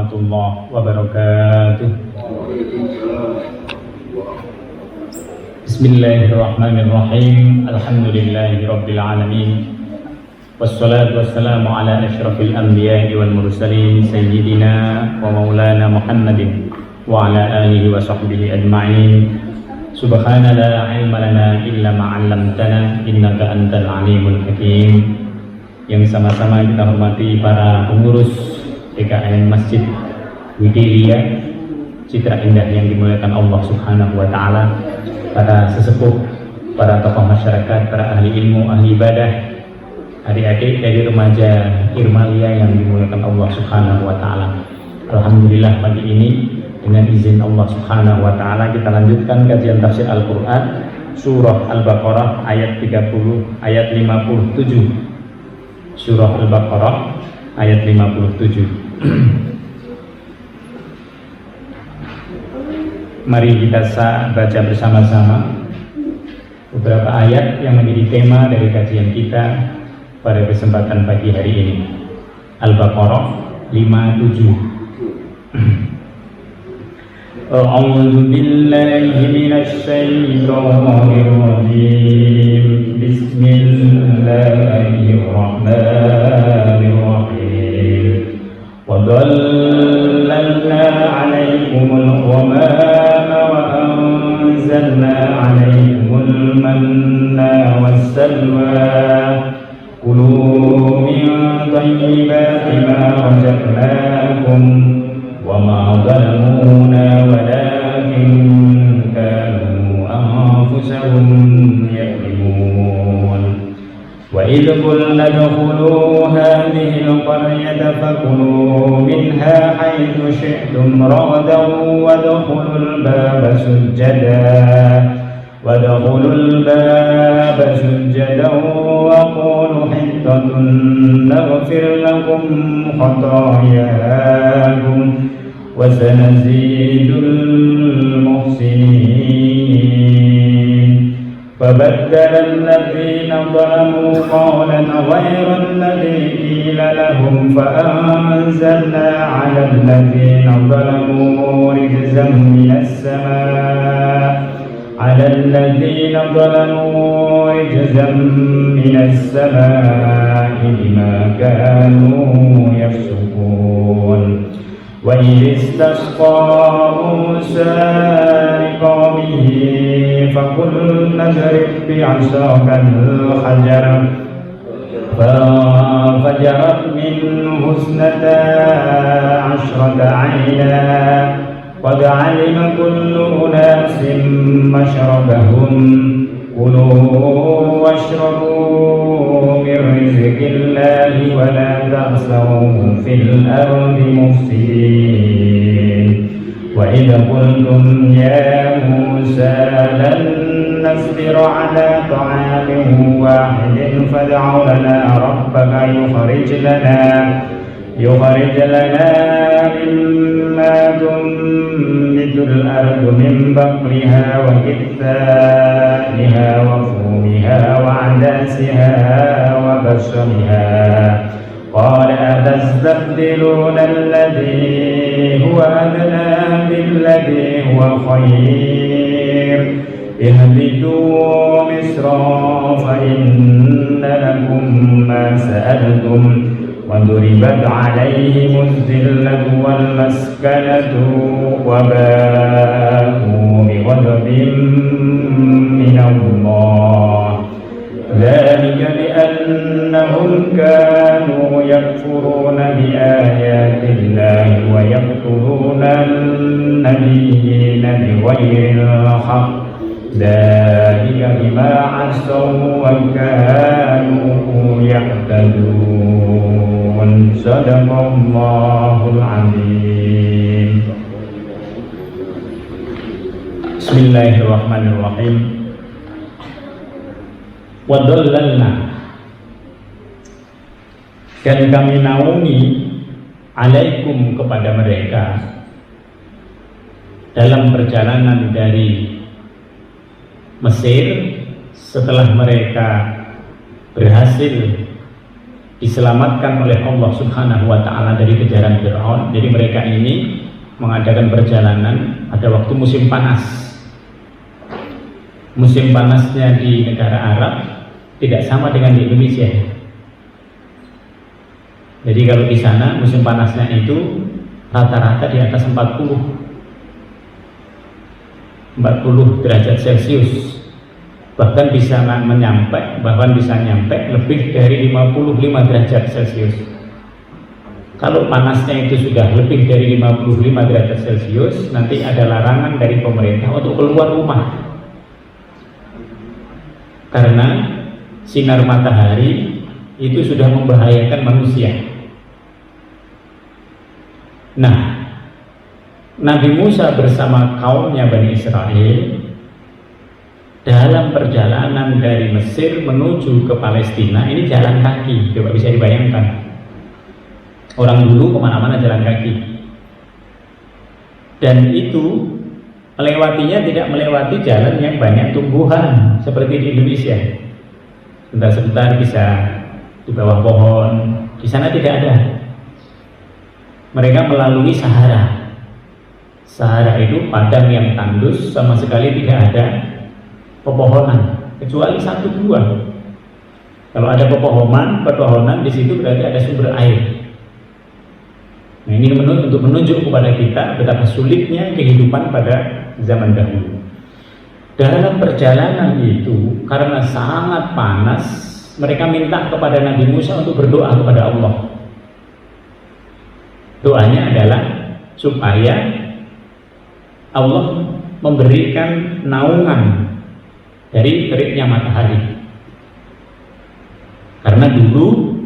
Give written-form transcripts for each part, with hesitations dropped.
warahmatullahi wabarakatuh. Bismillahirrahmanirrahim. Alhamdulillahirabbil alamin. Wassalatu wassalamu ala asyrafil anbiya'i wal mursalin sayyidina wa maulana Muhammadin wa ala alihi wa sahbihi ajma'in. Subhana la ilma lana illa ma 'allamtana innaka antal alimul hakim. Yang sama-sama kita hormati para pengurus PKN Masjid Wikilia Citra Indah yang dimuliakan Allah Subhanahu wa taala, para sesepuh, para tokoh masyarakat, para ahli ilmu, ahli ibadah, adik-adik dari remaja Irmalia yang dimuliakan Allah Subhanahu wa taala. Alhamdulillah pagi ini dengan izin Allah Subhanahu wa taala kita lanjutkan kajian tafsir Al-Qur'an surah Al-Baqarah ayat 30 ayat 57. Surah Al-Baqarah ayat 57. Mari kita baca bersama-sama beberapa ayat yang menjadi tema dari kajian kita pada kesempatan pagi hari ini. Al-Baqarah 57. A'udzu billahi minasy syaithanir rajim. Bismillahirrahmanirrahim. Wa dhallalna 'alaikumul ghamama wa anzalna 'alaikumul manna wassalwa. Kulu min thayyibati ma razaqnakum wa ma zalamuna walakin kanu anfusahum yadhlimun. Wa idh qulna udkhulu hadhihi al-qaryata fakulu minha haythu syi'tum ragadan wadkhulul baba sujjadan wa qulu hittatun naghfir lakum khatayakum wa sanazidul muhsinin. Fabaddala alladhina zalamu qawlan ghayra alladhi qila lahum faanzalna 'ala alladhina zalamu rijzan minas samaa'i على الذين ظلموا رجزا من السماء بما كانوا يفسقون. وإذ استسقى موسى لقومه فقلنا اضرب بعصاك الحجر فانفجرت منه 12 عينا قد علم كل أناس مشربهم كلوا واشربوا من رزق الله ولا تعثوا في الأرض مفسدين. وإذ قلتم يا موسى لن نصبر على طعام واحد فادع لنا ربك يخرج لنا مما تنبت الأرض من بقلها وكثائها وفومها وعدسها وبصلها قال أتستبدلون الذي هو أدنى بالذي هو خير اهبطوا مصرا فإن لكم ما سألتم وضربت عليهم الذلة والمسكنة وباءوا بغضب من الله ذلك بأنهم كانوا يكفرون بآيات الله ويقتلون النبيين بغير الحق ذلك بما عصوا وكانوا يعتدون. Sadaqallahul azim. Bismillahirrahmanirrahim. Wa dhallalna, dan kami naungi alaikum kepada mereka dalam perjalanan dari Mesir setelah mereka berhasil diselamatkan oleh Allah Subhanahu wa taala dari kejaran Firaun. Jadi mereka ini mengadakan perjalanan pada waktu musim panas. Musim panasnya di negara Arab tidak sama dengan di Indonesia. Jadi kalau di sana musim panasnya itu rata-rata di atas 40 derajat Celcius. Bahkan bisa nyampe lebih dari 55 derajat Celcius. Kalau panasnya itu sudah lebih dari 55 derajat Celcius, nanti ada larangan dari pemerintah untuk keluar rumah, karena sinar matahari itu sudah membahayakan manusia. Nah, Nabi Musa bersama kaumnya Bani Israel dalam perjalanan dari Mesir menuju ke Palestina, ini jalan kaki. Coba bisa dibayangkan, orang dulu kemana-mana jalan kaki, dan itu melewatinya tidak melewati jalan yang banyak tumbuhan seperti di Indonesia. Sebentar-sebentar bisa di bawah pohon, di sana tidak ada. Mereka melalui Sahara. Sahara itu padang yang tandus, sama sekali tidak ada pepohonan kecuali 1-2. Kalau ada pepohonan di situ berarti ada sumber air. Nah, ini untuk menunjuk kepada kita betapa sulitnya kehidupan pada zaman dahulu. Dalam perjalanan itu, karena sangat panas, mereka minta kepada Nabi Musa untuk berdoa kepada Allah. Doanya adalah supaya Allah memberikan naungan dari teriknya matahari. Karena dulu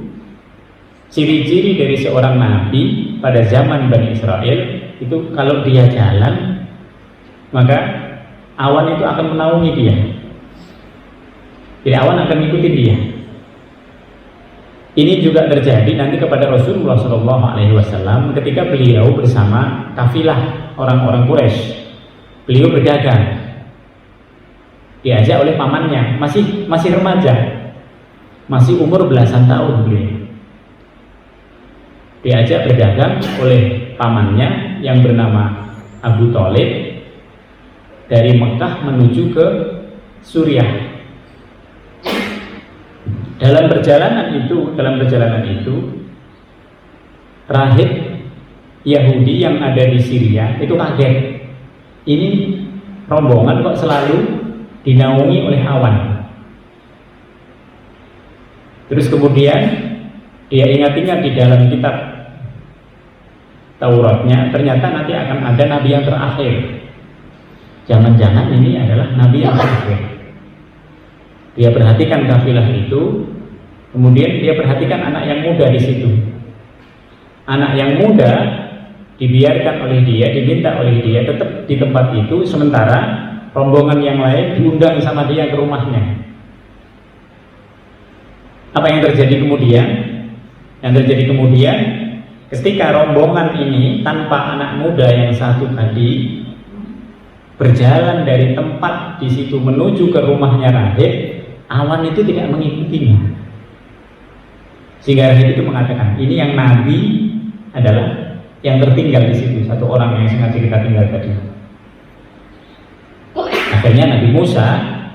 ciri-ciri dari seorang nabi pada zaman Bani Israel itu kalau dia jalan, maka awan itu akan menaungi dia. Jadi awan akan mengikuti dia. Ini juga terjadi nanti kepada Rasulullah SAW ketika beliau bersama kafilah orang-orang Quraisy. Beliau berdagang, diajak oleh pamannya, masih remaja, masih umur belasan tahun beliau. Diajak berdagang oleh pamannya yang bernama Abu Thalib dari Mekah menuju ke Suriah. Dalam perjalanan itu rahib Yahudi yang ada di Syria itu kaget. Ini rombongan kok selalu dinaungi oleh awan. Terus kemudian dia ingat-ingat di dalam kitab Tauratnya, ternyata nanti akan ada nabi yang terakhir. Jangan-jangan ini adalah nabi yang terakhir. Dia perhatikan kafilah itu, kemudian dia perhatikan anak yang muda di situ. Anak yang muda dibiarkan oleh dia, diminta oleh dia tetap di tempat itu, sementara rombongan yang lain diundang sama dia ke rumahnya. Apa yang terjadi kemudian? Yang terjadi kemudian ketika rombongan ini tanpa anak muda yang satu tadi berjalan dari tempat di situ menuju ke rumahnya rahib, awan itu tidak mengikutinya. Sehingga rahib itu mengatakan, ini yang nabi adalah yang tertinggal di situ, satu orang yang sengaja kita tinggal tadi. Akhirnya Nabi Musa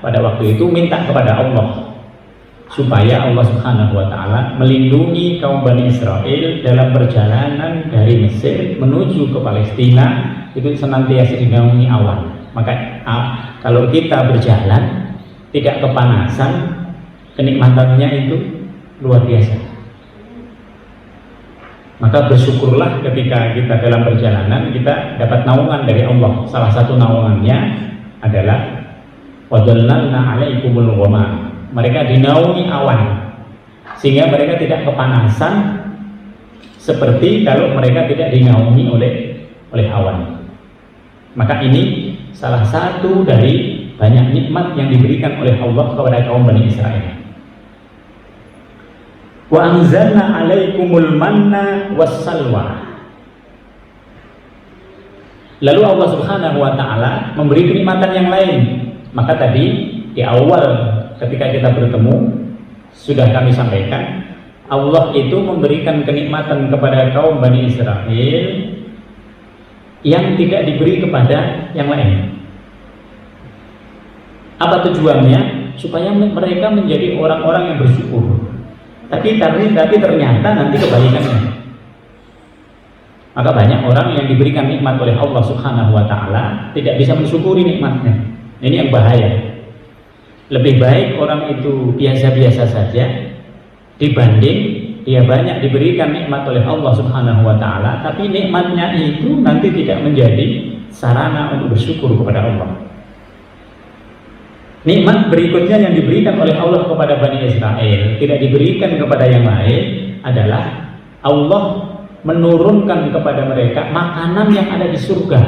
pada waktu itu minta kepada Allah supaya Allah Subhanahu wa taala melindungi kaum Bani Israel dalam perjalanan dari Mesir menuju ke Palestina, itu senantiasa dinaungi awan. Maka kalau kita berjalan tidak kepanasan, kenikmatannya itu luar biasa. Maka bersyukurlah ketika kita dalam perjalanan kita dapat naungan dari Allah. Salah satu naungannya adalah wadallalna 'alaikumul ghamam. Mereka dinaungi awan sehingga mereka tidak kepanasan seperti kalau mereka tidak dinaungi oleh awan. Maka ini salah satu dari banyak nikmat yang diberikan oleh Allah kepada kaum Bani Israel. Wa anzalna 'alaikumul manna wassalwa. Lalu Allah Subhanahu wa taala memberi kenikmatan yang lain. Maka tadi di awal ketika kita bertemu sudah kami sampaikan Allah itu memberikan kenikmatan kepada kaum Bani Israel yang tidak diberi kepada yang lain. Apa tujuannya? Supaya mereka menjadi orang-orang yang bersyukur. Tapi ternyata nanti kebalikannya. Maka banyak orang yang diberikan nikmat oleh Allah Subhanahu wa Ta'ala tidak bisa mensyukuri nikmatnya. Ini yang bahaya. Lebih baik orang itu biasa-biasa saja dibanding dia banyak diberikan nikmat oleh Allah Subhanahu wa Ta'ala, tapi nikmatnya itu nanti tidak menjadi sarana untuk bersyukur kepada Allah. Nikmat berikutnya yang diberikan oleh Allah kepada Bani Israel tidak diberikan kepada yang lain adalah Allah menurunkan kepada mereka makanan yang ada di surga.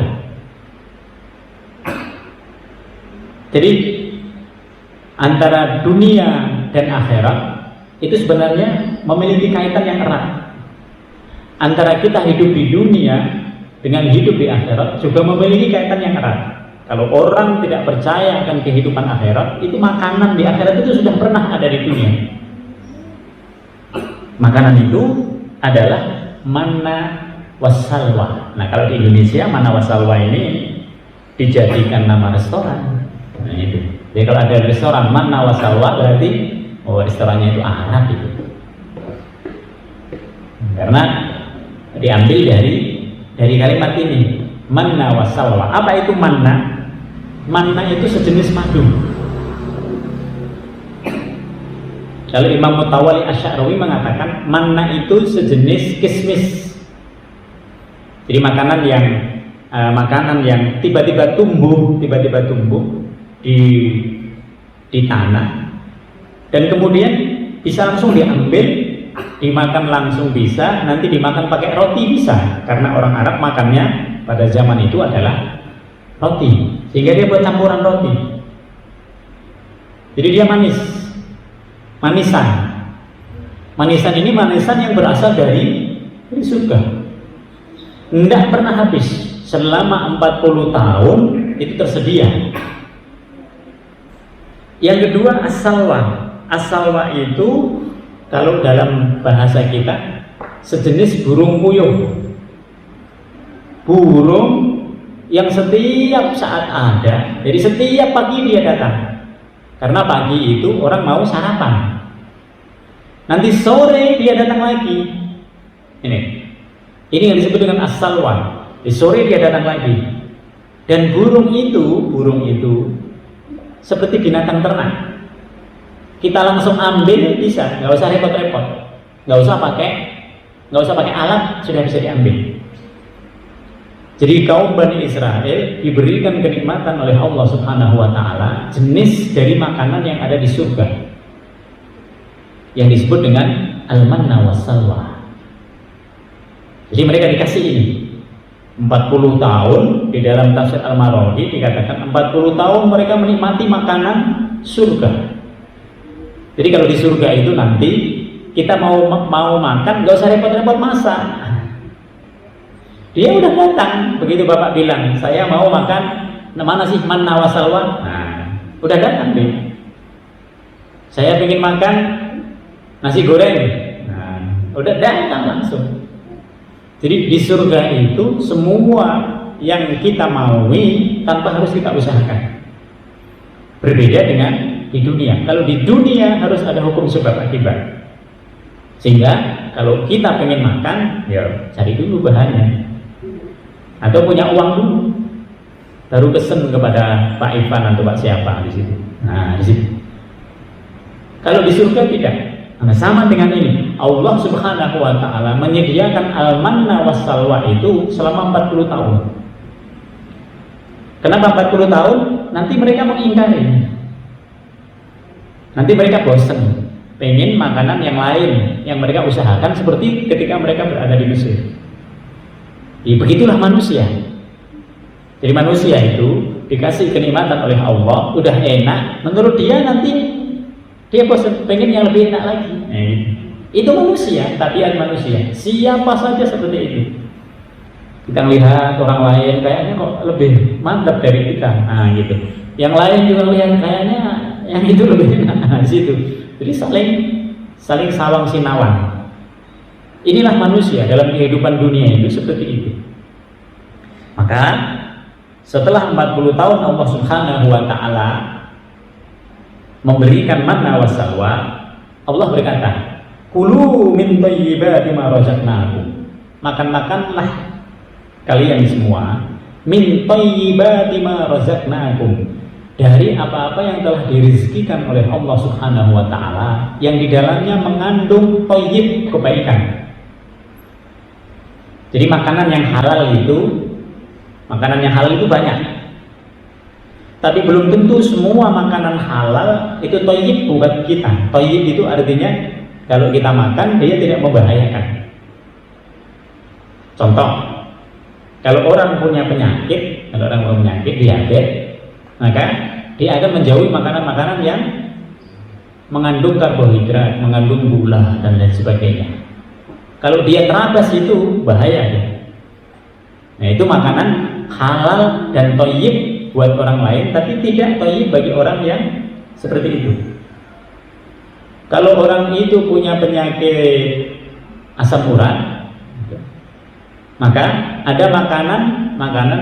Jadi antara dunia dan akhirat itu sebenarnya memiliki kaitan yang erat. Antara kita hidup di dunia dengan hidup di akhirat juga memiliki kaitan yang erat. Kalau orang tidak percaya akan kehidupan akhirat, itu makanan di akhirat itu sudah pernah ada di dunia. Makanan itu adalah manna wassalwa. Nah, kalau di Indonesia manna wassalwa ini dijadikan nama restoran. Nah, itu. Jadi kalau ada restoran manna wassalwa berarti restorannya itu Arab itu. Karena diambil dari kalimat ini, manna wassalwa. Apa itu manna? Manna itu sejenis madu. Kalau Imam Mutawalli Asy'arawi mengatakan manna itu sejenis kismis. Jadi makanan yang tiba-tiba tumbuh di tanah dan kemudian bisa langsung diambil, dimakan langsung bisa, nanti dimakan pakai roti bisa, karena orang Arab makannya pada zaman itu adalah roti, sehingga dia buat campuran roti. Jadi dia manisan ini manisan yang berasal dari surga, tidak pernah habis. Selama 40 tahun itu tersedia. Yang kedua as-salwa itu kalau dalam bahasa kita sejenis burung puyuh, burung yang setiap saat ada. Jadi setiap pagi dia datang, karena pagi itu orang mau sarapan, nanti sore dia datang lagi. Ini yang disebut dengan as-salwa. Di sore dia datang lagi. Dan burung itu seperti binatang ternak. Kita langsung ambil bisa, nggak usah repot-repot, nggak usah pakai alat, sudah bisa diambil. Jadi kaum Bani Israel diberikan kenikmatan oleh Allah Subhanahu wa Ta'ala jenis dari makanan yang ada di surga yang disebut dengan al-manna wassalwa. Jadi mereka dikasih ini 40 tahun. Di dalam tafsir Al-Marwazi dikatakan 40 tahun mereka menikmati makanan surga. Jadi kalau di surga itu nanti kita mau makan nggak usah repot-repot masak. Dia udah datang, begitu bapak bilang saya mau makan mana sih manna wassalwa, nah udah datang deh. Saya pengen makan nasi goreng, nah udah datang langsung. Jadi di surga itu semua yang kita maui tanpa harus kita usahakan. Berbeda dengan di dunia. Kalau di dunia harus ada hukum sebab akibat. Sehingga kalau kita pengen makan, ya cari dulu bahannya. Atau punya uang dulu, baru pesen kepada Pak Ivan atau Pak siapa di situ. Nah, di situ. Kalau di surga tidak. Nah, sama dengan ini. Allah Subhanahu wa Ta'ala menyediakan al-manna wassalwa itu selama 40 tahun. Kenapa 40 tahun? Nanti mereka mengingkari. Nanti mereka bosan, pengen makanan yang lain yang mereka usahakan seperti ketika mereka berada di Mesir. Ya, begitulah manusia. Jadi manusia itu dikasih kenikmatan oleh Allah, udah enak, menurut dia nanti dia bosan, pengen yang lebih enak lagi. Itu manusia, tabiat manusia. Siapa saja seperti itu. Kita lihat orang lain kayaknya kok lebih mantap dari kita, nah gitu. Yang lain juga lihat kayaknya yang itu lebih enak, nah, di situ. Jadi saling sawang sinawan. Inilah manusia dalam kehidupan dunia itu seperti itu. Maka setelah 40 tahun Allah Subhanahu wa taala memberikan manna wassalwa, Allah berkata, "Kulu min thayyibati ma razaqnakum." Makan-makanlah kalian semua min thayyibati ma razaqnakum, dari apa-apa yang telah dirizkikan oleh Allah Subhanahu wa taala yang di dalamnya mengandung thayyib, kebaikan. Jadi makanan yang halal itu banyak. Tapi belum tentu semua makanan halal itu thayyib buat kita. Thayyib itu artinya kalau kita makan dia tidak membahayakan. Contoh, kalau orang punya penyakit, diabetes, maka dia akan menjauhi makanan-makanan yang mengandung karbohidrat, mengandung gula dan lain sebagainya. Kalau dia terabas itu bahaya ya. Nah, itu makanan halal dan thayyib buat orang lain, tapi tidak thayyib bagi orang yang seperti itu. Kalau orang itu punya penyakit asam urat, maka ada makanan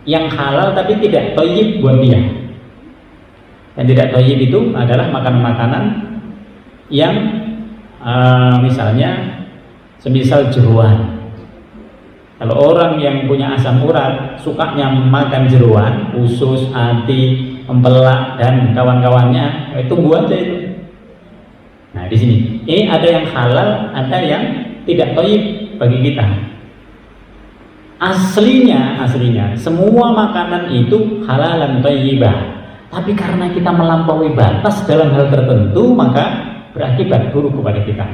yang halal tapi tidak thayyib buat dia. Yang tidak thayyib itu adalah makanan-makanan yang misalnya semisal jeruan. Kalau orang yang punya asam urat sukanya makan jeruan, usus, hati, empelak dan kawan-kawannya, tunggu aja itu. Nah, di sini ini ada yang halal, ada yang tidak thayyib bagi kita. Aslinya semua makanan itu halal dan thayyibah. Tapi karena kita melampaui batas dalam hal tertentu, maka berakibat buruk kepada kita.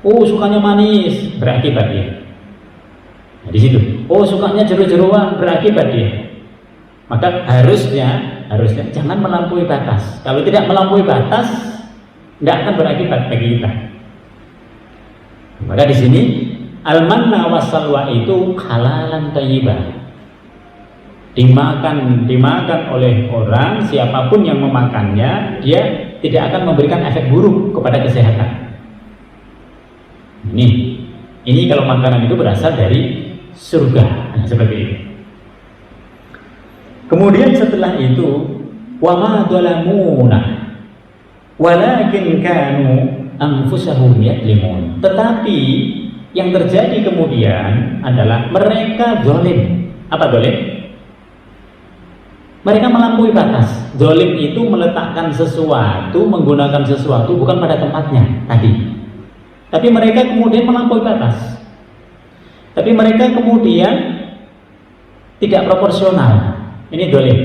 Oh, sukanya manis, berakibat dia. Nah, di situ. Oh, sukanya jeru-jeruan, berakibat dia. Maka harusnya jangan melampaui batas. Kalau tidak melampaui batas, tidak akan berakibat bagi kita. Maka di sini al-manna wassalwa itu halalan thayyibah. Dimakan oleh orang, siapapun yang memakannya, dia tidak akan memberikan efek buruk kepada kesehatan. Ini kalau makanan itu berasal dari surga, seperti itu. Kemudian setelah itu, wa ma dhalamuna walakin kanu anfusahum yadlimun. Tetapi yang terjadi kemudian adalah mereka zalim. Apa zalim? Mereka melampaui batas. Zalim itu meletakkan sesuatu, menggunakan sesuatu bukan pada tempatnya tadi. Tapi mereka kemudian melampaui batas. Tapi mereka kemudian tidak proporsional. Ini zalim.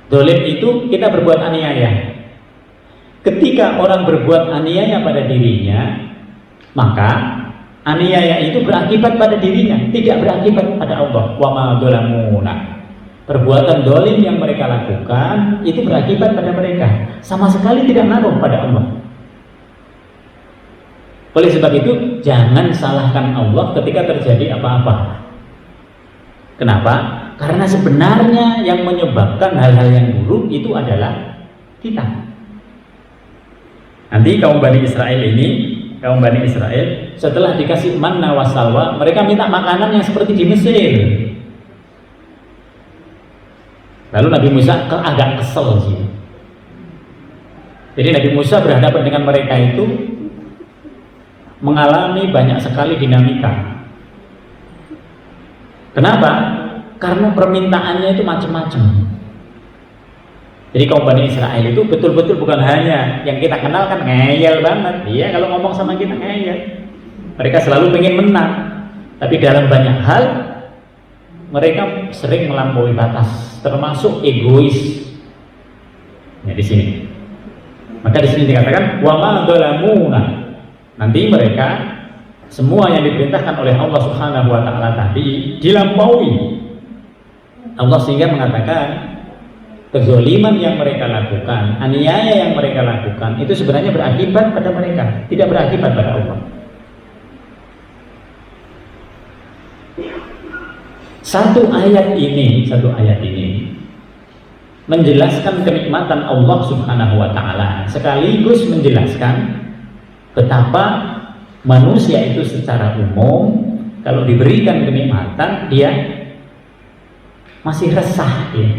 Zalim itu kita berbuat aniaya. Ketika orang berbuat aniaya pada dirinya, maka aniaya itu berakibat pada dirinya, tidak berakibat pada Allah. Wa ma dhalamuna. Perbuatan zalim yang mereka lakukan itu berakibat pada mereka, sama sekali tidak ngaruh pada Allah. Oleh sebab itu, jangan salahkan Allah ketika terjadi apa-apa. Kenapa? Karena sebenarnya yang menyebabkan hal-hal yang buruk itu adalah kita. Nanti kaum Bani Israel setelah dikasih manna wassalwa, mereka minta makanan yang seperti di Mesir. Lalu Nabi Musa agak kesel sih. Jadi Nabi Musa berhadapan dengan mereka itu mengalami banyak sekali dinamika. Kenapa? Karena permintaannya itu macam-macam. Jadi kaum Bani Israel itu betul-betul bukan hanya yang kita kenal kan ngeyel banget. Dia kalau ngomong sama kita ngeyel. Mereka selalu pengen menang. Tapi dalam banyak hal mereka sering melampaui batas, termasuk egois. Ya, di sini. Maka di sini dikatakan wa ma dhalamuna. Nanti mereka semua yang diperintahkan oleh Allah Subhanahu wa taala tadi dilampaui. Allah sehingga mengatakan kezaliman yang mereka lakukan, aniaya yang mereka lakukan itu sebenarnya berakibat pada mereka, tidak berakibat pada Allah. Satu ayat ini menjelaskan kenikmatan Allah Subhanahu wa taala, sekaligus menjelaskan betapa Manusia itu secara umum kalau diberikan kenikmatan dia masih resah, ya.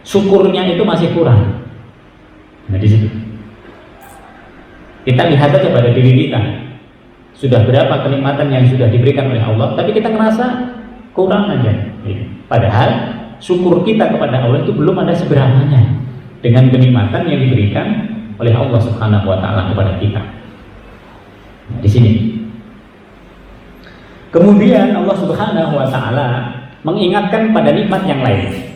Syukurnya itu masih kurang. Nah, di situ kita lihat aja pada diri kita, sudah berapa kenikmatan yang sudah diberikan oleh Allah, tapi kita ngerasa kurang aja, ya. Padahal syukur kita kepada Allah itu belum ada seberapanya dengan kenikmatan yang diberikan oleh Allah Subhanahu wa taala kepada kita. Nah, di sini. Kemudian Allah Subhanahu wa taala mengingatkan pada nikmat yang lain.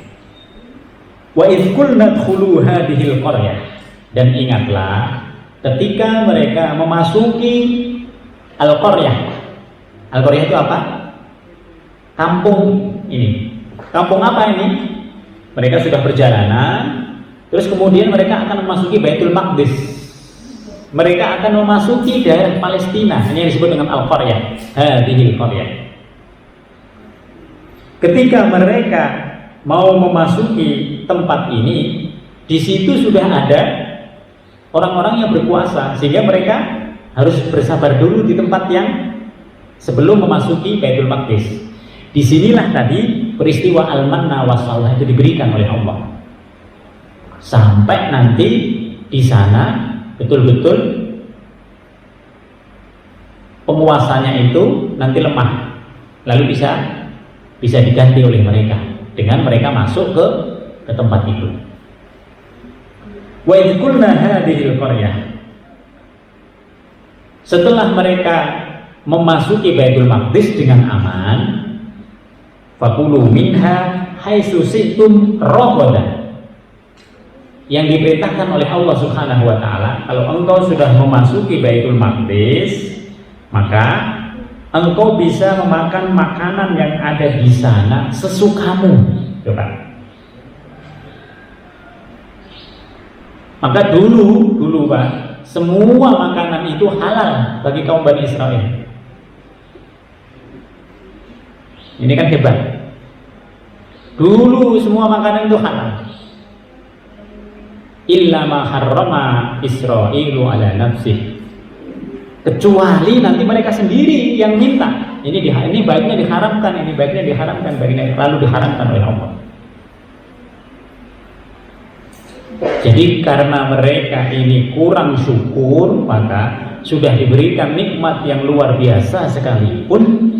Wa idz qulna dkhulu hadhil qaryah, dan ingatlah ketika mereka memasuki al-qaryah. Al-qaryah itu apa? Kampung ini. Kampung apa ini? Mereka sudah perjalanan, terus kemudian mereka akan memasuki Baitul Maqdis. Mereka akan memasuki daerah Palestina. Ini yang disebut dengan al-qaryah. Hadhil qaryah. Ketika mereka mau memasuki tempat ini, di situ sudah ada orang-orang yang berkuasa, sehingga mereka harus bersabar dulu di tempat yang sebelum memasuki Baitul Maqdis. Disinilah tadi peristiwa al-manna wassalwa itu diberikan oleh Allah, sampai nanti di sana betul-betul penguasanya itu nanti lemah, lalu bisa diganti oleh mereka dengan mereka masuk ke tempat itu. Wa idz qulna hadhil qaryah, setelah mereka memasuki Baitul Maqdis dengan aman, fakulu minha haitsu syi'tum ragadan. Yang diperintahkan oleh Allah Subhanahu wa taala, kalau engkau sudah memasuki Baitul Maqdis, maka engkau bisa memakan makanan yang ada di sana sesukamu. Coba. Maka dulu Pak, semua makanan itu halal bagi kaum Bani Israel. Ini kan hebat. Dulu semua makanan itu halal. Illa ma harrama Israilu ala nafsih, kecuali nanti mereka sendiri yang minta. Ini baiknya diharamkan, ini baiknya diharamkan, baiknya lalu diharamkan oleh Allah. Jadi karena mereka ini kurang syukur, maka sudah diberikan nikmat yang luar biasa sekalipun,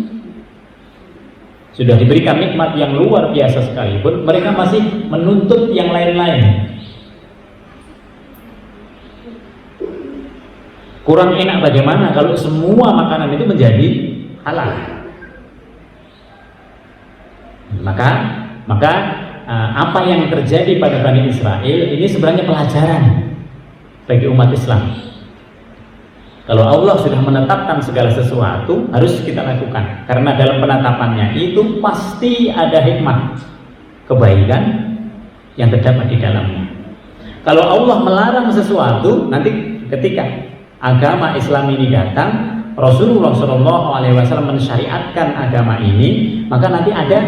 mereka masih menuntut yang lain-lain. Kurang enak bagaimana kalau semua makanan itu menjadi halal. Maka apa yang terjadi pada Bani Israel ini sebenarnya pelajaran bagi umat Islam. Kalau Allah sudah menetapkan segala sesuatu, harus kita lakukan, karena dalam penetapannya itu pasti ada hikmah kebaikan yang terdapat di dalamnya. Kalau Allah melarang sesuatu, nanti ketika agama Islam ini datang, Rasulullah SAW mensyariatkan agama ini, maka nanti ada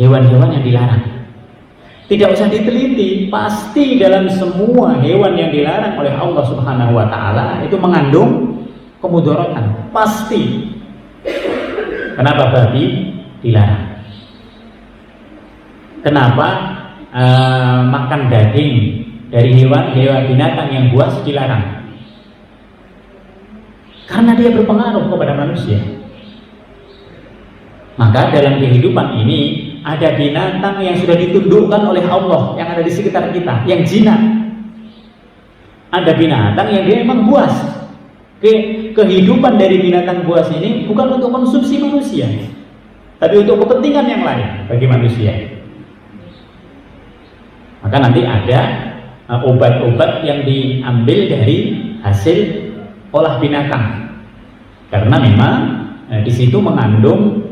hewan-hewan yang dilarang. Tidak usah diteliti, pasti dalam semua hewan yang dilarang oleh Allah Subhanahu wa taala itu mengandung kemudaratan, pasti. Kenapa babi dilarang? Kenapa makan daging dari hewan binatang yang buas dilarang? Karena dia berpengaruh kepada manusia. Maka dalam kehidupan ini ada binatang yang sudah ditundukkan oleh Allah yang ada di sekitar kita, yang jinak. Ada binatang yang dia memang buas. Kehidupan dari binatang buas ini bukan untuk konsumsi manusia, tapi untuk kepentingan yang lain bagi manusia. Maka nanti ada obat-obat yang diambil dari hasil olah binatang, karena memang di situ mengandung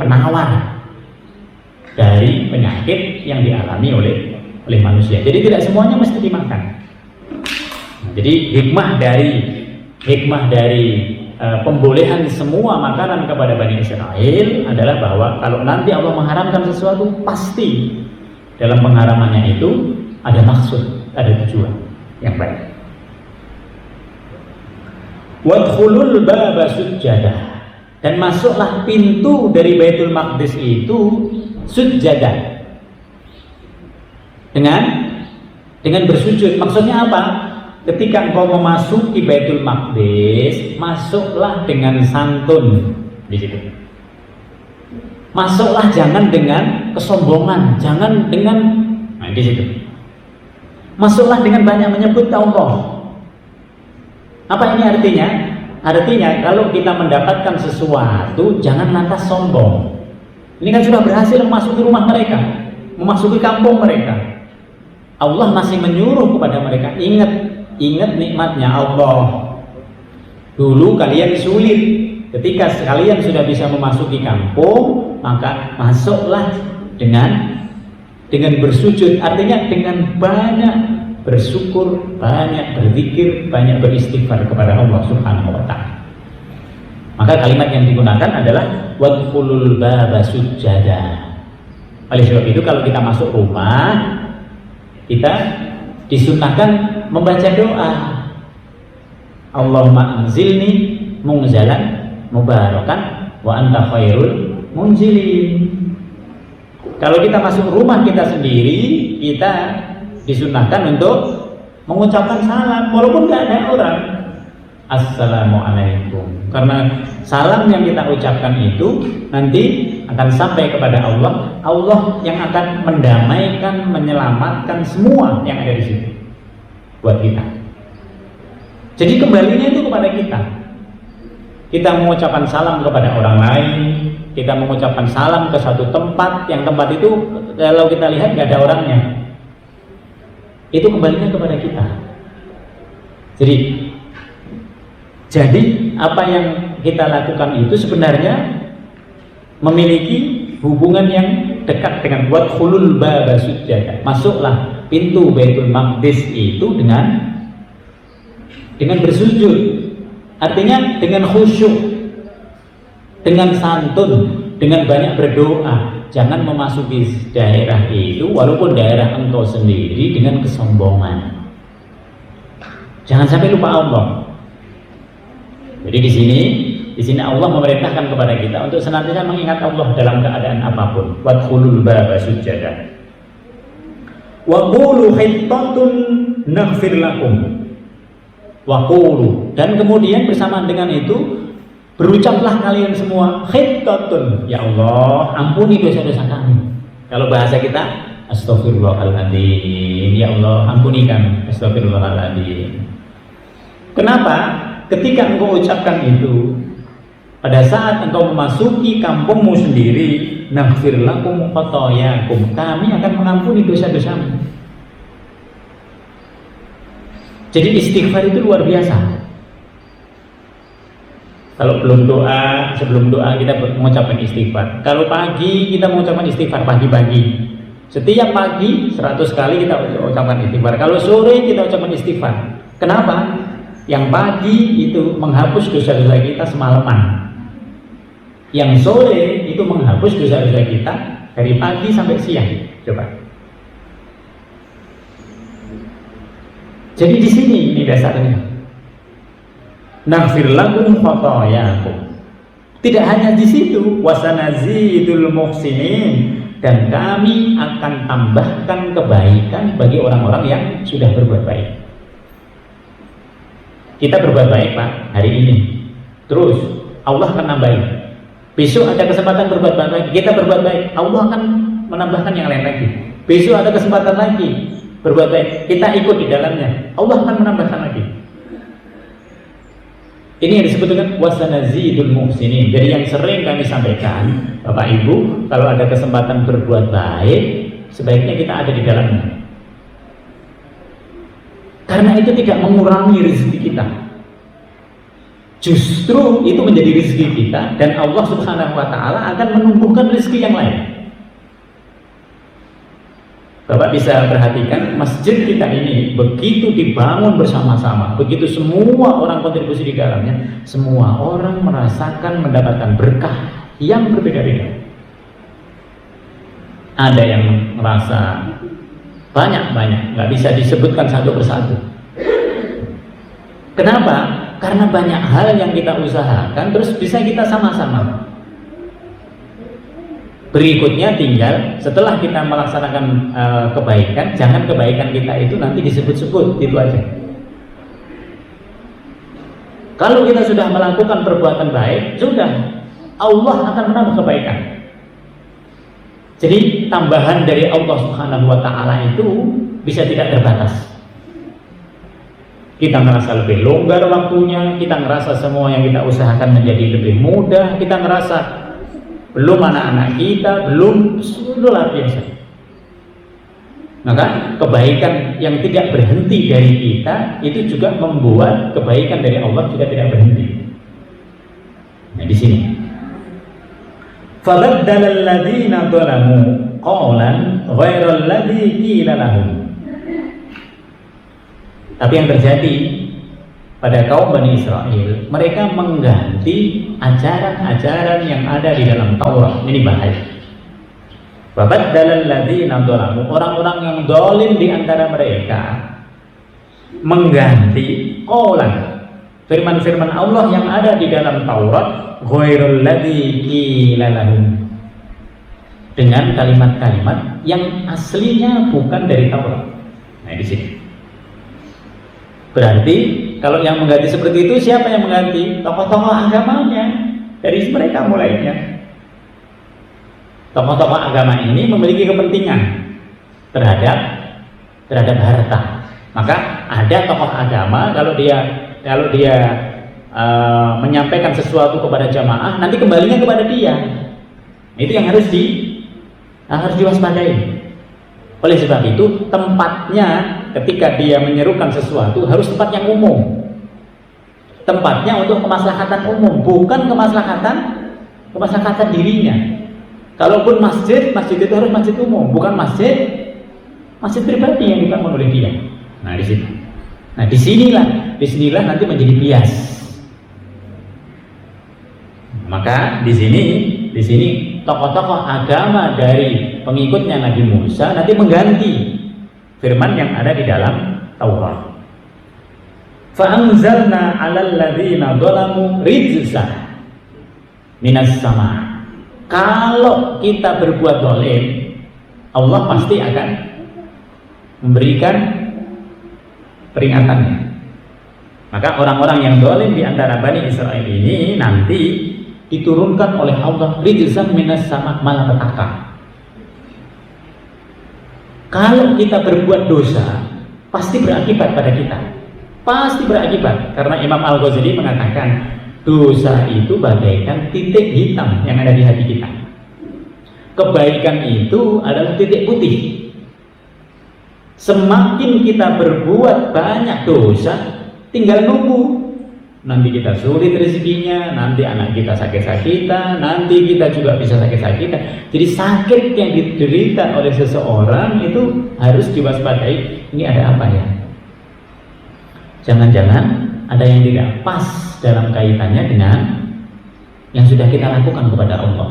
penawar dari penyakit yang dialami oleh manusia. Jadi tidak semuanya mesti dimakan. Jadi hikmah dari pembolehan semua makanan kepada Bani Israel adalah bahwa kalau nanti Allah mengharamkan sesuatu, pasti dalam pengharamannya itu ada maksud, ada tujuan yang baik. Wadkhulul baba sujjadah, dan masuklah pintu dari Baitul Maqdis itu sujjadah, dengan bersujud. Maksudnya apa? Ketika engkau memasuki Baitul Maqdis, masuklah dengan santun di situ. Masuklah jangan dengan kesombongan, jangan dengan di situ. Masuklah dengan banyak menyebut Allah. Apa ini artinya? Artinya kalau kita mendapatkan sesuatu, jangan lantas sombong. Ini kan sudah berhasil memasuki rumah mereka, memasuki kampung mereka. Allah masih menyuruh kepada mereka, ingat nikmatnya Allah. Dulu kalian sulit, ketika kalian sudah bisa memasuki kampung, maka masuklah dengan bersujud, artinya dengan banyak bersyukur, banyak berzikir, banyak beristighfar kepada Allah Subhanahu wa ta'ala. Maka kalimat yang digunakan adalah wadkhulul baba sujjada. Oleh sebab itu kalau kita masuk rumah, kita disunahkan membaca doa. Allahumma anzilni munzalan mubarakan wa anta khairul munzilin. Kalau kita masuk rumah kita sendiri, kita disunahkan untuk mengucapkan salam walaupun tidak ada orang. Assalamualaikum. Karena salam yang kita ucapkan itu nanti akan sampai kepada Allah. Allah yang akan mendamaikan, menyelamatkan semua yang ada di situ buat kita. Jadi kembalinya itu kepada kita. Kita mengucapkan salam kepada orang lain, kita mengucapkan salam ke satu tempat, yang tempat itu kalau kita lihat nggak ada orangnya. Itu kembalinya kepada kita. Jadi apa yang kita lakukan itu sebenarnya memiliki hubungan yang dekat dengan wadkhulul baba sujjada. Masuklah pintu Baitul Maqdis itu dengan bersujud. Artinya dengan khusyuk, dengan santun, dengan banyak berdoa. Jangan memasuki daerah itu walaupun daerah engkau sendiri dengan kesombongan. Jangan sampai lupa Allah. Jadi di sini Allah memerintahkan kepada kita untuk senantiasa mengingat Allah dalam keadaan apapun. Wadkhulul baba sujjada. Wa qulu hittatun naghfir lakum. Wa qulu, dan kemudian bersamaan dengan itu berucaplah kalian semua hittatun, ya Allah, ampuni dosa-dosa kami. Kalau bahasa kita astagfirullahaladzim, ya Allah, ampunikan, astagfirullahaladzim. Kenapa? Ketika engkau ucapkan itu, pada saat engkau memasuki kampungmu sendiri, naghfir lakum khotoyakum, kami akan mengampuni dosa-dosamu. Jadi istighfar itu luar biasa. Kalau belum doa, sebelum doa kita mengucapkan istighfar. Kalau pagi kita mengucapkan istighfar pagi-pagi. Setiap pagi 100 kali kita ucapkan istighfar. Kalau sore kita ucapkan istighfar. Kenapa? Yang pagi itu menghapus dosa-dosa kita semalaman. Yang sore itu menghapus dosa-dosa kita dari pagi sampai siang. Coba. Jadi di sini ini dasarnya. Naghfir lakum khotoyakum. Tidak hanya di situ, wasanazidul muhsinin, dan kami akan tambahkan kebaikan bagi orang-orang yang sudah berbuat baik. Kita berbuat baik Pak hari ini, terus Allah akan nambahin. Besok ada kesempatan berbuat baik, kita berbuat baik, Allah akan menambahkan yang lain lagi. Besok ada kesempatan lagi berbuat baik, kita ikut di dalamnya, Allah akan menambahkan lagi. Ini yang disebut dengan wasanazidul muhsinin. Jadi yang sering kami sampaikan, Bapak Ibu, kalau ada kesempatan berbuat baik, sebaiknya kita ada di dalamnya. Karena itu tidak mengurangi rezeki kita, justru itu menjadi rezeki kita, dan Allah Subhanahu wa ta'ala akan menumbuhkan rezeki yang lain. Bapak bisa perhatikan masjid kita ini begitu dibangun bersama-sama, begitu semua orang kontribusi di dalamnya, semua orang merasakan mendapatkan berkah yang berbeda-beda. Ada yang merasa banyak, nggak bisa disebutkan satu persatu. Kenapa? Karena banyak hal yang kita usahakan terus bisa kita sama-sama. Berikutnya tinggal setelah kita melaksanakan kebaikan, jangan kebaikan kita itu nanti disebut-sebut, itu aja. Kalau kita sudah melakukan perbuatan baik, sudah Allah akan menambah kebaikan. Jadi tambahan dari Allah Subhanahu wa taala itu bisa tidak terbatas. Kita ngerasa lebih longgar waktunya, kita ngerasa semua yang kita usahakan menjadi lebih mudah, kita ngerasa belum anak-anak kita, belum luar biasa. Maka kebaikan yang tidak berhenti dari kita itu juga membuat kebaikan dari Allah juga tidak berhenti. Nah di sini. فَبَدَّلَ الَّذِينَ ظَلَمُوا قَوْلًا غَيْرَ الَّذِي قِيلَ لَهُمْ. Tapi yang terjadi pada kaum Bani Israel, mereka mengganti ajaran-ajaran yang ada di dalam Taurat. Ini bahaya. Babaddalal ladzina dzalamu, orang-orang yang zalim di antara mereka mengganti qaulan, firman-firman Allah yang ada di dalam Taurat, ghairul ladzi qila lahum, dengan kalimat-kalimat yang aslinya bukan dari Taurat. Nah, di sini. Berarti kalau yang mengganti seperti itu, siapa yang mengganti? Tokoh-tokoh agamanya, dari mereka mulainya. Tokoh-tokoh agama ini memiliki kepentingan terhadap harta. Maka ada tokoh agama kalau dia menyampaikan sesuatu kepada jamaah, nanti kembalinya kepada dia. Itu yang harus diwaspadai. Oleh sebab itu, tempatnya ketika dia menyerukan sesuatu harus tempat yang umum. Tempatnya untuk kemaslahatan umum, bukan kemaslahatan dirinya. Kalaupun masjid itu harus masjid umum, bukan masjid pribadi yang dibangun oleh dia. Nah, di sini. Nah, disinilah nanti menjadi bias. Maka di sini tokoh-tokoh agama dari pengikutnya Nabi Musa nanti mengganti firman yang ada di dalam Taurat. Fa'anzalna 'alal ladzina dzalamu rijzan minas sama. Kalau kita berbuat zalim, Allah pasti akan memberikan peringatannya. Maka orang-orang yang zalim di antara Bani Israel ini nanti diturunkan oleh Allah rijzan minas sama, malapetaka. Kalau kita berbuat dosa, pasti berakibat pada kita. Pasti berakibat, karena Imam Al-Ghazali mengatakan dosa itu bagaikan titik hitam yang ada di hati kita. Kebaikan itu adalah titik putih. Semakin kita berbuat banyak dosa, tinggal nunggu. Nanti kita sulit rezekinya, nanti anak kita sakit-sakitan, nanti kita juga bisa sakit-sakitan. Jadi sakit yang diderita oleh seseorang itu harus diwaspadai. Ini ada apa ya? Jangan-jangan ada yang tidak pas dalam kaitannya dengan yang sudah kita lakukan kepada Allah.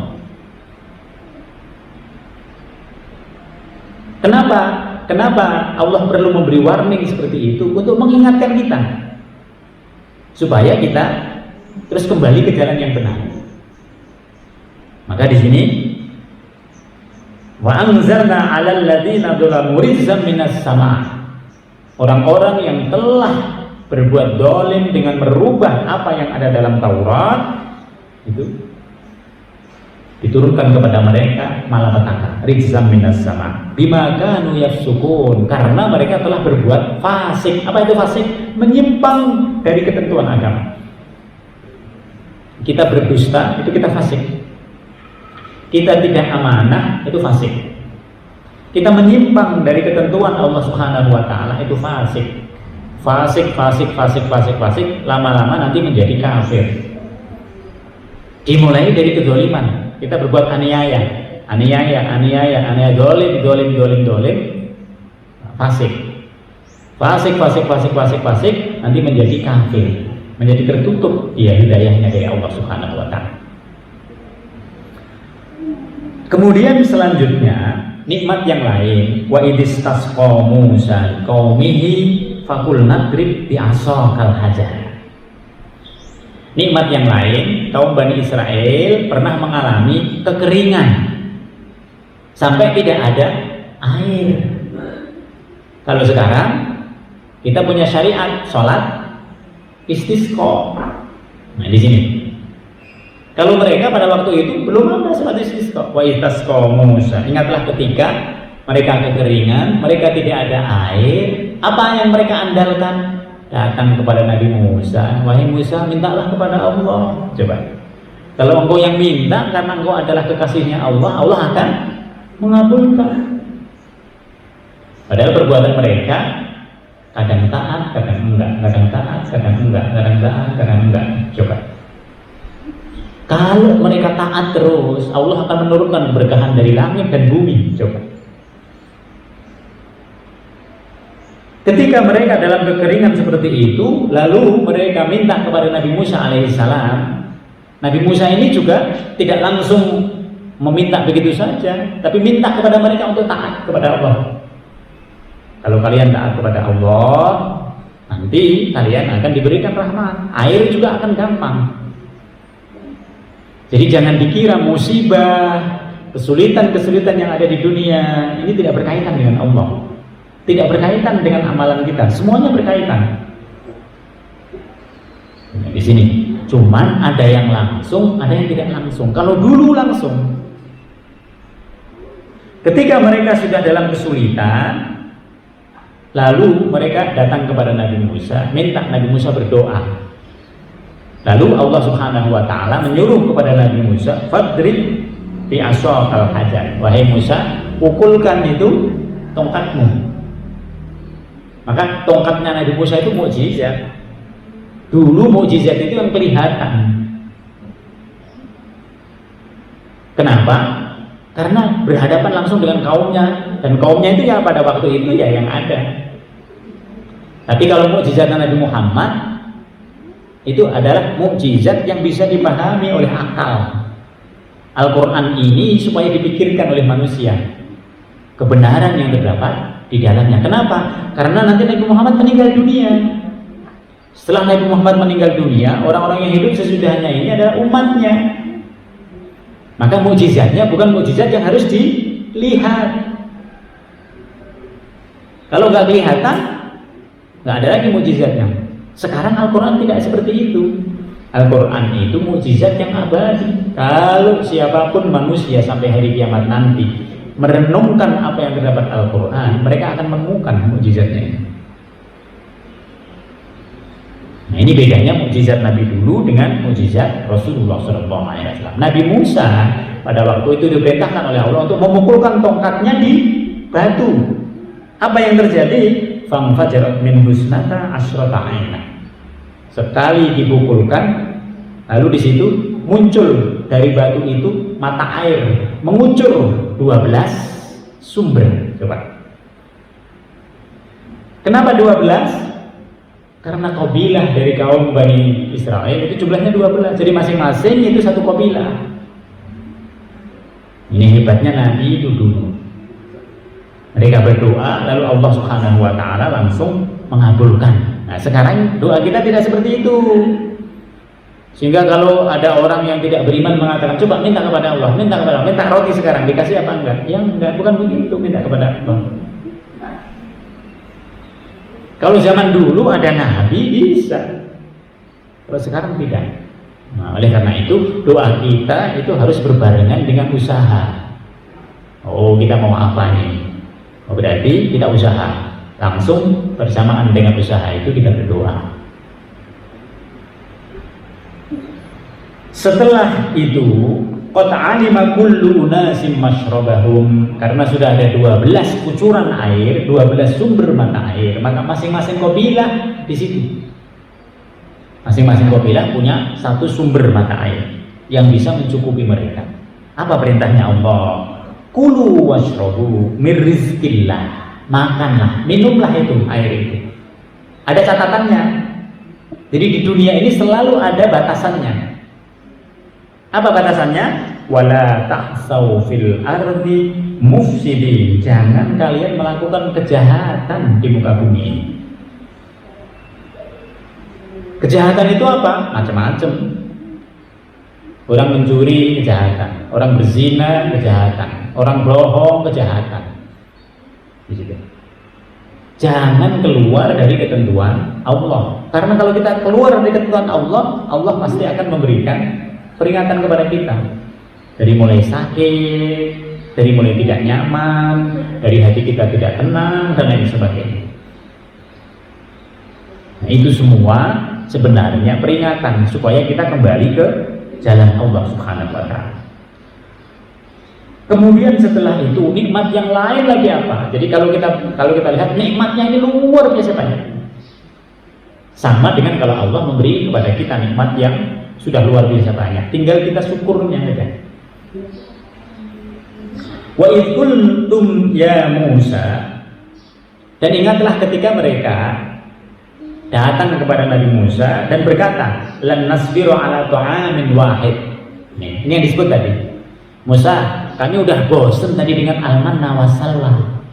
Kenapa Allah perlu memberi warning seperti itu? Untuk mengingatkan kita, supaya kita terus kembali ke jalan yang benar. Maka di sini wa anzalna 'alal ladzina dzalamu rijzan minas sama. Orang-orang yang telah berbuat zalim dengan merubah apa yang ada dalam Taurat itu diturunkan kepada mereka malapetaka, rijzan minas sama, bima kanu yafsukun, karena mereka telah berbuat fasik. Apa itu fasik? Menyimpang dari ketentuan agama. Kita berdusta, itu kita fasik. Kita tidak amanah, itu fasik. Kita menyimpang dari ketentuan Allah Subhanahu wa taala, itu fasik. Fasik, lama-lama nanti menjadi kafir. Dimulai dari kezaliman. Kita berbuat aniaya, dolim, fasik, nanti menjadi kafir, menjadi tertutup hidayahnya dari Allah Subhanahu wa ta'ala. Kemudian selanjutnya nikmat yang lain, wa idistasqa Musa qaumihi faqul nadrib bi asaqal hajar. nikmat yang lain, kaum Bani Israel pernah mengalami kekeringan sampai tidak ada air. Kalau sekarang kita punya syariat sholat istisqa. Nah di sini. Kalau mereka pada waktu itu belum ada sholat istisqa. Wa istasqa Musa. Ingatlah ketika mereka kekeringan, mereka tidak ada air. Apa yang mereka andalkan? Datang kepada Nabi Musa, wahai Musa, mintalah kepada Allah. Coba, kalau engkau yang minta karena engkau adalah kekasihnya Allah, Allah akan mengabulkan. Padahal perbuatan mereka kadang taat, kadang enggak, kadang taat, kadang enggak, kadang taat, kadang enggak. Coba, kalau mereka taat terus, Allah akan menurunkan berkahan dari langit dan bumi. Coba. Ketika mereka dalam kekeringan seperti itu, lalu mereka minta kepada Nabi Musa alaihissalam. Nabi Musa ini juga tidak langsung meminta begitu saja, tapi minta kepada mereka untuk taat kepada Allah. Kalau kalian taat kepada Allah, nanti kalian akan diberikan rahmat. Air juga akan gampang. Jadi jangan dikira musibah, kesulitan-kesulitan yang ada di dunia ini tidak berkaitan dengan Allah. Tidak berkaitan dengan amalan kita, semuanya berkaitan. Nah, di sini, cuman ada yang langsung, ada yang tidak langsung. Kalau dulu langsung, ketika mereka sudah dalam kesulitan, lalu mereka datang kepada Nabi Musa, minta Nabi Musa berdoa. Lalu Allah Subhanahu Wa Taala menyuruh kepada Nabi Musa, "Fadrib bi asaqal hajar." Wahai Musa, pukulkan itu tongkatmu. Maka tongkatnya Nabi Musa itu mukjizat. Dulu mukjizat itu yang kelihatan. Kenapa? Karena berhadapan langsung dengan kaumnya, dan kaumnya itu ya pada waktu itu ya yang ada. Tapi kalau mukjizat Nabi Muhammad itu adalah mukjizat yang bisa dipahami oleh akal. Al-Quran ini supaya dipikirkan oleh manusia. Kebenaran yang terdapat di dalamnya. Kenapa? Karena nanti Nabi Muhammad meninggal dunia. Setelah Nabi Muhammad meninggal dunia, orang-orang yang hidup sesudahnya ini adalah umatnya. Maka mukjizatnya bukan mukjizat yang harus dilihat. Kalau nggak kelihatan, nggak ada lagi mukjizatnya. Sekarang Al-Quran tidak seperti itu. Al-Quran itu mukjizat yang abadi. Kalau siapapun manusia sampai hari kiamat nanti merenungkan apa yang terdapat Al-Quran, mereka akan menemukan mukjizatnya ini. Nah, ini bedanya mukjizat Nabi dulu dengan mukjizat Rasulullah SAW. Nabi Musa pada waktu itu diperintahkan oleh Allah untuk memukulkan tongkatnya di batu. Apa yang terjadi? Famfajarat min husnata asyrata aina. Sekali dipukulkan, lalu di situ muncul dari batu itu mata air mengucur 12 sumber. Coba. Kenapa 12? Karena kabilah dari kaum Bani Israel itu jumlahnya 12. Jadi masing-masing itu satu kabilah. Ini hebatnya Nabi itu dulu. Mereka berdoa, lalu Allah Subhanahu Wa Taala langsung mengabulkan. Nah, sekarang doa kita tidak seperti itu. Sehingga kalau ada orang yang tidak beriman mengatakan, coba minta kepada Allah, minta kepada Allah, minta roti sekarang, dikasih apa enggak? Yang enggak, bukan begitu minta kepada Allah. Kalau zaman dulu ada Nabi bisa, kalau sekarang tidak. Nah, oleh karena itu doa kita itu harus berbarengan dengan usaha. Oh, kita mau apa nih? Oh, berarti kita usaha. Langsung bersamaan dengan usaha itu kita berdoa. Setelah itu, qad alima kullu unasim mashrabahum, karena sudah ada 12 kucuran air, 12 sumber mata air, maka masing-masing kabilah di situ. Masing-masing kabilah punya satu sumber mata air yang bisa mencukupi mereka. Apa perintahnya Allah? Kulu washrabu mir rizqillah. Makanlah, minumlah itu air itu. Ada catatannya. Jadi di dunia ini selalu ada batasannya. Apa batasannya? Wala tahsau fil ardi mufsidin. Jangan kalian melakukan kejahatan di muka bumi ini. Kejahatan itu apa? Macam-macam. Orang mencuri kejahatan, orang berzina kejahatan, orang bohong kejahatan. Gitu. Jangan keluar dari ketentuan Allah. Karena kalau kita keluar dari ketentuan Allah, Allah pasti akan memberikan peringatan kepada kita. Dari mulai sakit, dari mulai tidak nyaman, dari hati kita tidak tenang, dan lain sebagainya. Nah, itu semua sebenarnya peringatan supaya kita kembali ke jalan Allah Subhanahu wa Ta'ala. Kemudian setelah itu nikmat yang lain lagi apa? Jadi kalau kita lihat nikmatnya ini luar biasa banyak. Sama dengan kalau Allah memberi kepada kita nikmat yang sudah luar biasa banyak. Tinggal kita syukurnya saja. Wa idh qultum ya Musa, dan ingatlah ketika mereka datang kepada Nabi Musa dan berkata, lan nasbiru ala ta'amin wahid. Ini yang disebut tadi. Musa, kami udah bosen tadi dengan al-manna wassalwa.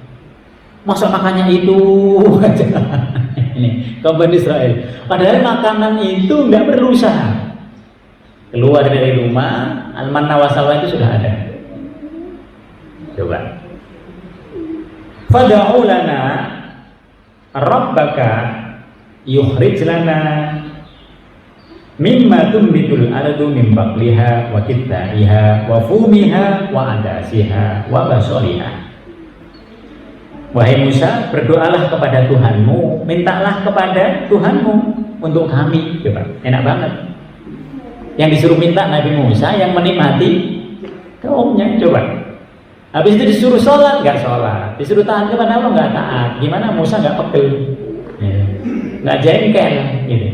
Masa makannya itu aja. Ini kaum Bani Israel. Padahal makanan itu nggak perlu usaha. Keluar dari rumah, al-manna wassalwa itu sudah ada. Coba. Fad'u lana rabbaka yukhrij lana mimma tumbitul ardu min baqliha wa kittaiha wa fumiha wa adasiha wa basaliha. Wahai Musa, berdoalah kepada Tuhanmu, mintalah kepada Tuhanmu untuk kami. Coba, enak banget. Yang disuruh minta Nabi Musa, yang menikmati kaumnya. Coba. Habis itu disuruh sholat, nggak sholat. Disuruh taat kepada Allah, nggak taat. Gimana Musa nggak pegel? Nggak jengkel gitu.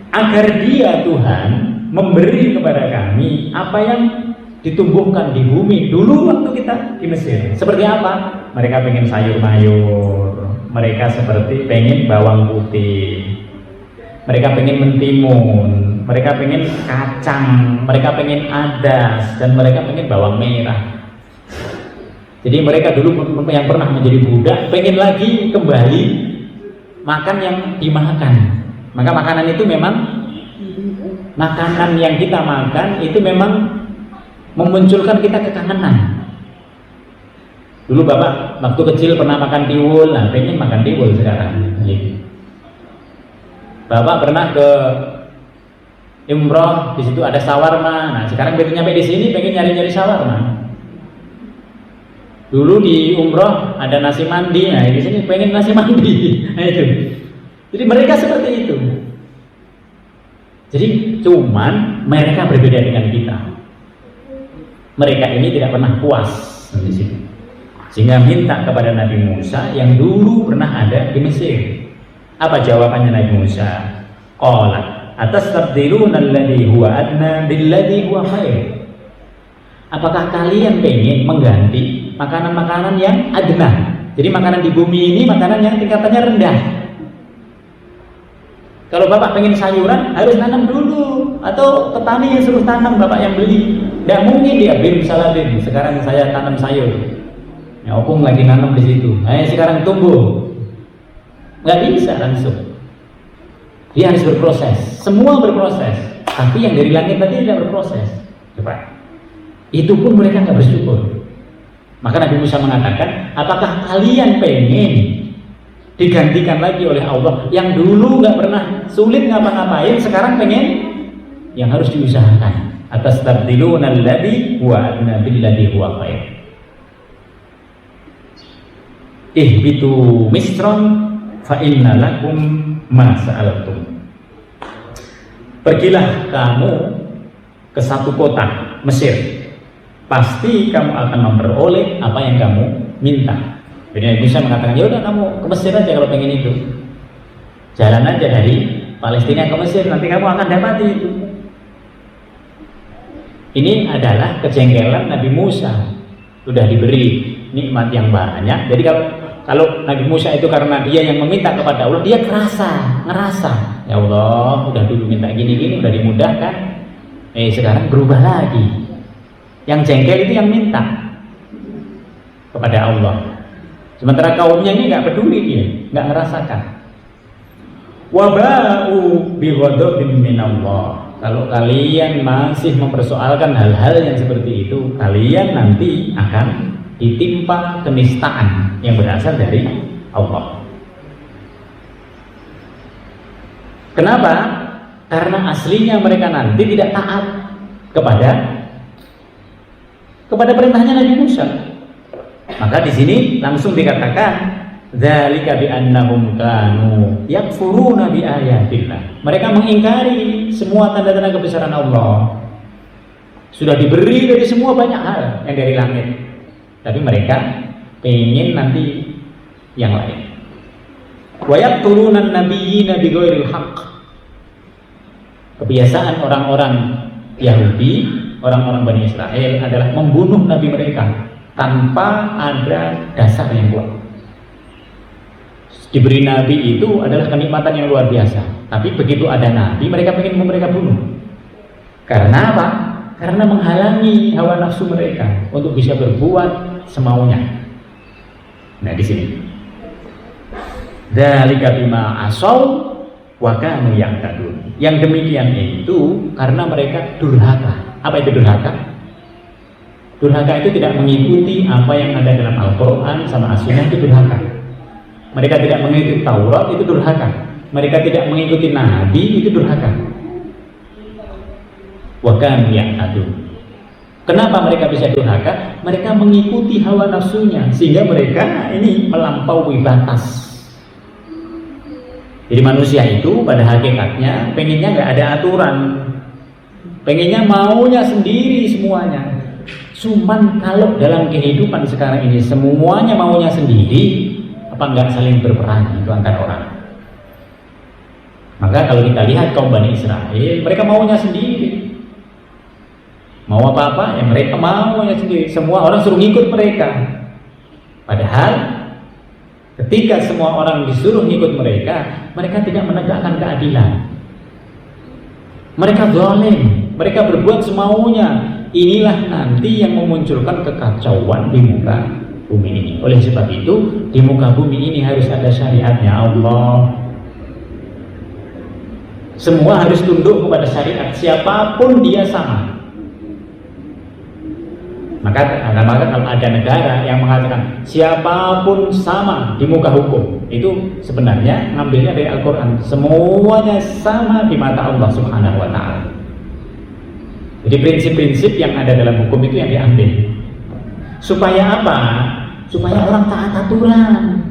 Agar dia Tuhan memberi kepada kami apa yang ditumbuhkan di bumi dulu waktu kita di Mesir. Seperti apa? Mereka pengen sayur mayur, mereka seperti pengen bawang putih, mereka pengen mentimun, mereka pengen kacang, mereka pengen adas, dan mereka pengen bawang merah. Jadi mereka dulu yang pernah menjadi budak pengen lagi kembali makan yang dimakan. Maka makanan itu memang, makanan yang kita makan itu memang memunculkan kita kekangenan. Dulu Bapak waktu kecil pernah makan tiwul, nah pengen makan tiwul sekarang. Bapak pernah ke umroh, di situ ada sawarma. Nah sekarang begitu nyampe di sini pengen nyari-nyari sawarma. Dulu di umroh ada nasi mandi, nah di sini pengen nasi mandi. Nah itu. Jadi mereka seperti itu. Jadi cuman mereka berbeda dengan kita. Mereka ini tidak pernah puas di situ. Sehingga minta kepada Nabi Musa yang dulu pernah ada di Mesir. Apa jawabannya Nabi Musa? Qala atastabdiluna alladhi huwa adna billadhi huwa khair. Apakah kalian pengen mengganti makanan-makanan yang adna? Jadi makanan di bumi ini makanan yang tingkatannya rendah. Kalau Bapak pengen sayuran harus tanam dulu, atau petani yang suruh tanam Bapak yang beli. Tidak mungkin dia bim salabim. Sekarang saya tanam sayur. Ya opung lagi nanam di situ. Nah, sekarang tumbuh. Nggak bisa langsung. Dia harus berproses. Semua berproses. Tapi yang dari langit tadi tidak berproses. Coba. Itu pun mereka nggak bersyukur. Maka Nabi Musa mengatakan, apakah kalian pengen digantikan lagi oleh Allah yang dulu nggak pernah sulit ngapa-ngapain, sekarang pengen yang harus diusahakan. Atas tabdiluna alladhi huwa adna billadhi huwa khair. Ihbitu misran fa inna lakum ma sa'altum. Pergilah kamu ke satu kota Mesir, pasti kamu akan memperoleh apa yang kamu minta. Jadi Nabi Musa mengatakan, ya udah kamu ke Mesir aja kalau pengen itu. Jalan aja dari Palestina ke Mesir, nanti kamu akan dapati itu. Ini adalah kejengkelan Nabi Musa. Sudah diberi nikmat yang banyak. Jadi kalau Nabi Musa itu karena dia yang meminta kepada Allah, dia ngerasa, ya Allah, udah dulu minta gini-gini, udah dimudahkan. Sekarang berubah lagi. Yang jengkel itu yang minta kepada Allah. Sementara kaumnya ini nggak peduli, dia nggak ngerasakan. Waba'u bighadabin minallah. Kalau kalian masih mempersoalkan hal-hal yang seperti itu, kalian nanti akan ditimpa kenistaan yang berasal dari Allah. Kenapa? Karena aslinya mereka nanti tidak taat kepada perintahnya Nabi Musa. Maka di sini langsung dikatakan dzalika bi annahum kanu yakfuruna bi ayatillah. Mereka mengingkari semua tanda-tanda kebesaran Allah. Sudah diberi dari semua banyak hal yang dari langit, tapi mereka ingin nanti yang lain. Wa yaqtuluna an-nabiyyina bighairil haqq. Kebiasaan orang-orang Yahudi, orang-orang Bani Israel adalah membunuh nabi mereka tanpa ada dasar yang kuat. Diberi nabi itu adalah kenikmatan yang luar biasa, tapi begitu ada nabi mereka ingin mereka bunuh. Karena apa? Karena menghalangi hawa nafsu mereka untuk bisa berbuat semaunya. Nah di sini, dzalika bima asaw wa kanu ya'tadun. Yang demikian itu karena mereka durhaka. Apa itu durhaka? Durhaka itu tidak mengikuti apa yang ada dalam Al-Quran sama As-Sunnah, itu durhaka. Mereka tidak mengikuti Taurat, itu durhaka. Mereka tidak mengikuti Nabi, itu durhaka. Wa kanu ya'tadun. Kenapa mereka bisa durhaka? Mereka mengikuti hawa nafsunya, sehingga mereka ini melampaui batas. Jadi manusia itu pada hakikatnya pengennya nggak ada aturan, pengennya maunya sendiri semuanya. Cuman kalau dalam kehidupan sekarang ini semuanya maunya sendiri, apa nggak saling berperan itu antar orang. Maka kalau kita lihat kaum Bani Israel, mereka maunya sendiri, mau apa-apa ya mereka maunya sendiri, semua orang suruh ngikut mereka. Padahal ketika semua orang disuruh ngikut mereka, mereka tidak menegakkan keadilan. Mereka zalim, mereka berbuat semaunya. Inilah nanti yang memunculkan kekacauan di muka bumi ini. Oleh sebab itu, di muka bumi ini harus ada syariatnya Allah. Semua harus tunduk kepada syariat, siapapun dia sama. Maka kalau ada negara yang mengatakan siapapun sama di muka hukum, itu sebenarnya ngambilnya dari Al-Quran. Semuanya sama di mata Allah Subhanahu wa Ta'ala. Jadi prinsip-prinsip yang ada dalam hukum itu yang diambil. Supaya apa? Supaya orang taat aturan.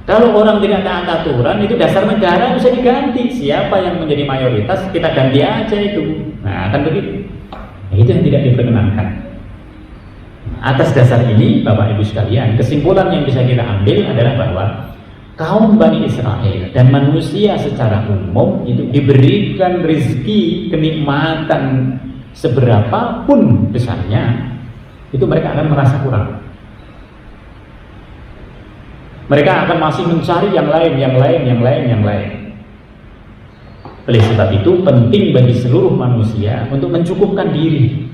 Kalau orang tidak taat aturan, itu dasar negara bisa diganti. Siapa yang menjadi mayoritas, kita ganti aja itu. Nah, akan begitu. Itu yang tidak diperkenankan. Atas dasar ini, Bapak Ibu sekalian, kesimpulan yang bisa kita ambil adalah bahwa kaum Bani Israel dan manusia secara umum itu diberikan rezeki, kenikmatan seberapapun besarnya, itu mereka akan merasa kurang. Mereka akan masih mencari yang lain. Oleh sebab itu penting bagi seluruh manusia untuk mencukupkan diri.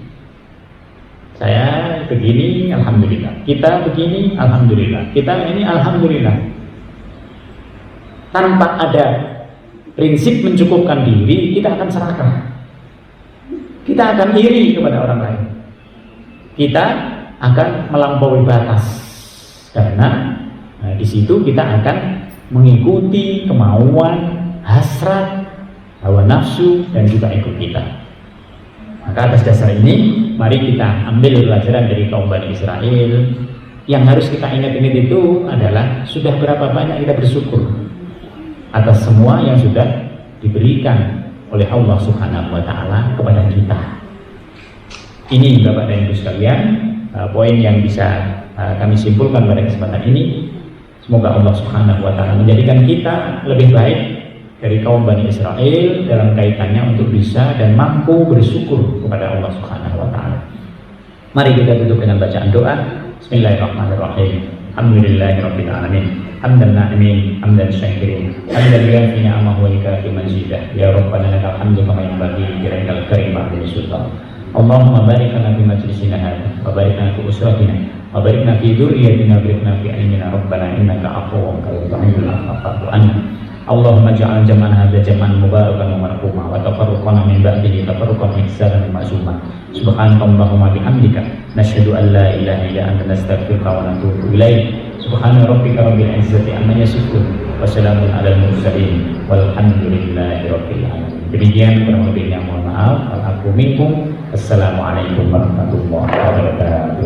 Saya begini, alhamdulillah. Kita begini, alhamdulillah. Kita ini, alhamdulillah. Tanpa ada prinsip mencukupkan diri, kita akan serakah. Kita akan iri kepada orang lain. Kita akan melampaui batas. Karena di situ kita akan mengikuti kemauan, hasrat, hawa nafsu, dan juga ego kita. Maka atas dasar ini, mari kita ambil pelajaran dari kaum Bani Israel. Yang harus kita ingat-ingat itu adalah sudah berapa banyak kita bersyukur atas semua yang sudah diberikan oleh Allah Subhanahu wa Ta'ala kepada kita. Ini Bapak dan Ibu sekalian, poin yang bisa kami simpulkan pada kesempatan ini. Semoga Allah Subhanahu wa Ta'ala menjadikan kita lebih baik dari kaum Bani Israel dalam kaitannya untuk bisa dan mampu bersyukur kepada Allah Subhanahu wa Ta'ala. Mari kita tutup dengan bacaan doa. Bismillahirrahmanirrahim. Alhamdulillahirabbil alamin. Hamdan na'imin, hamdan syakirin. Hamdan yuafi ni'amahu wa yukafi mazidah. Ya Rabbana lakal hamdu kama yanbaghi li jalali karim wa 'azimi sultan. Allahumma barik lana fi majlisina hadza wa barik lana fi usratina wa barik lana fi dzurriyyatina wa barik lana fi ilmina rabbana innaka afuwwun karim tuhibbul afwa fa'fu anna. Allahumma ja'al jam'an hadza jam'an mubarakan wa marhuma wa tafarruqana min ba'dihi tafarruqan ihsanan ma'suma. Subhanakallahumma bihamdika nasyhadu an la ilaha illa anta nastaghfiruka wa natubu ilaik. Subhana rabbika rabbil izzati amma yasifun wa salamun alal mursalin walhamdulillahi rabbil alamin. Demikian, kurang lebihnya mohon maaf. Assalamualaikum warahmatullahi wabarakatuh.